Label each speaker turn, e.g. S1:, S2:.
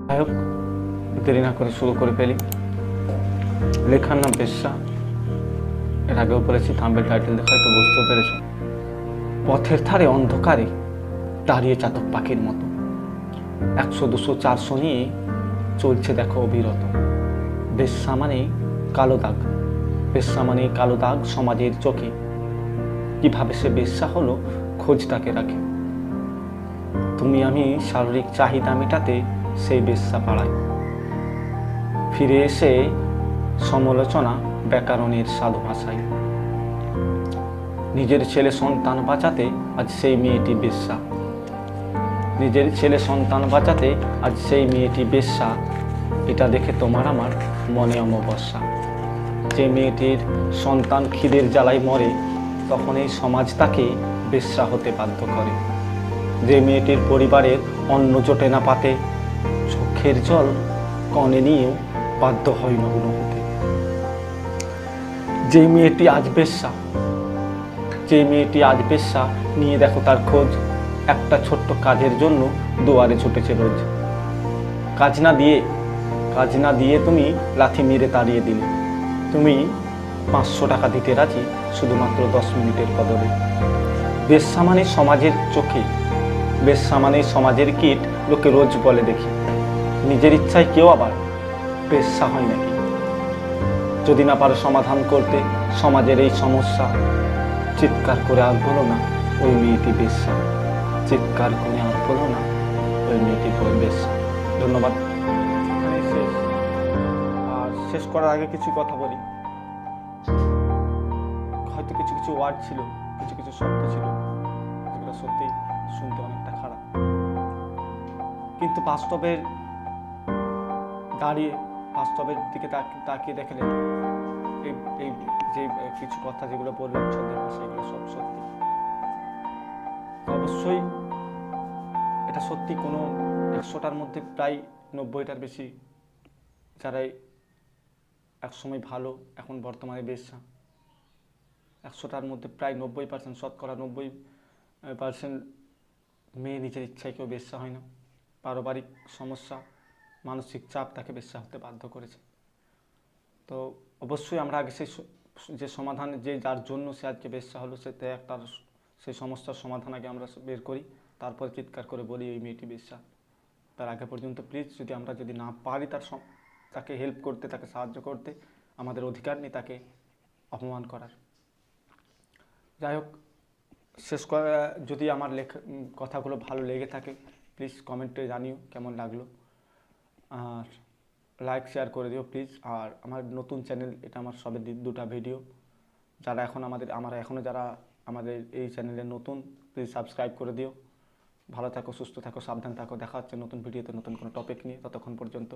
S1: যাই হোক, দেরি না করে শুরু করে ফেলি। লেখার নাম বেশ্যা। এর আগেও বলেছি, থাম্বনেল টাইটেল দেখে হয়তো বুঝতে পেরেছ। পথের ধারে অন্ধকারে দাঁড়িয়ে চাতক পাখির মতো 100, 200, 400 নিয়ে চলছে দেখো অবিরত। বেশ্যা মানে কালো দাগ, বেশ্যা মানে কালো দাগ সমাজের চোখে। কিভাবে সে বেশ্যা হলো খোঁজ তাকে রাখে। তুমি আমি শারীরিক চাহিদা মেটাতে সেই বেশ্যা পাড়ায়। ফিরে এসে সমালোচনা ব্যাকরণের সাধু ভাষায়। নিজের ছেলে সন্তান বাঁচাতে আজ সেই মেয়েটি বেশ্যা। নিজের ছেলে সন্তান বাঁচাতে আজ সেই মেয়েটি বেশ্যা। এটা দেখে তোমার আমার মনে অমাবস্যা। যে মেয়েটির সন্তান খিদের জ্বালায় মরে, তখন এই সমাজ তাকে বেশ্যা হতে বাধ্য করে। যে মেয়েটির পরিবারের অন্ন জোটে না পাতে, চোখের জল কনে নিয়েও বাধ্য হয় নগ্ন হতে। যে মেয়েটি আজ বেশ্যা, যে মেয়েটি আজ বেশ্যা, নিয়ে দেখো তার খোঁজ। একটা ছোট্ট কাজের জন্য দুয়ারে ছুটেছে রোজ। কাজ না দিয়ে তুমি লাথি মেরে তাড়িয়ে দিলে। তুমি 500 টাকা দিতে রাজি শুধুমাত্র 10 মিনিটের বদলে। বেশ্যা মানে সমাজের চোখে, বেশ্যা মানে সমাজের কীট, লোকে রোজ বলে দেখি। নিজের ইচ্ছায় কেউ আবার বেশ্যা হয় নাকি? যদি না পারো সমাধান করতে সমাজের এই সমস্যা, চিৎকার করে আর বলো না ওই মেয়েটি বেশ্যা। চিৎকার করে আর বলো না ওই মেয়েটি বেশ্যা। ধন্যবাদ। এখানেই শেষ। আর শেষ করার আগে কিছু কথা বলি। হয়তো কিছু কিছু ওয়ার্ড ছিল, কিছু কিছু শব্দ ছিল যেগুলো সত্যি শুনতে অনেকটা খারাপ, কিন্তু বাস্তবের দিকে তাকিয়ে দেখলে এই যে কিছু কথা যেগুলো বললাম সেগুলো সব সত্যি। অবশ্যই এটা সত্যি। কোনো 100টার মধ্যে প্রায় 90টার বেশি যারাই একসময় ভালো, এখন বর্তমানে বেশ্যা। 100টার মধ্যে প্রায় 90%, শতকরা 90% মেয়ে নিজের ইচ্ছায় কেউ বেশ্যা হয় না। পারিবারিক সমস্যা, মানসিক চাপ তাকে বেশ্যা হতে বাধ্য করেছে। তো অবশ্যই আমরা আগে যে সমাধান, যার জন্য সে আজকে বেশ্যা হলো, তার সেই সমস্যার সমাধান আগে আমরা বের করি, তারপর চিৎকার করে বলি এই মেয়েটি বেশ্যা। তার আগে পর্যন্ত প্লিজ, আমরা যদি না পারি তাকে হেল্প করতে, তাকে সাহায্য করতে, আমাদের অধিকার নেই তাকে অপমান করার। যাই হোক, যদি আমার কথাগুলো ভালো লেগে থাকে প্লিজ কমেন্টে জানিও কেমন লাগলো, আর লাইক শেয়ার করে দিও প্লিজ। আর আমার নতুন চ্যানেল, এটা আমার সবে 2টা ভিডিও। যারা আমাদের এই চ্যানেলে নতুন, প্লিজ সাবস্ক্রাইব করে দিও। ভালো থাকো, সুস্থ থাকো, সাবধান থাকো। দেখা হচ্ছে নতুন ভিডিওতে নতুন কোনো টপিক নিয়ে। ততক্ষণ পর্যন্ত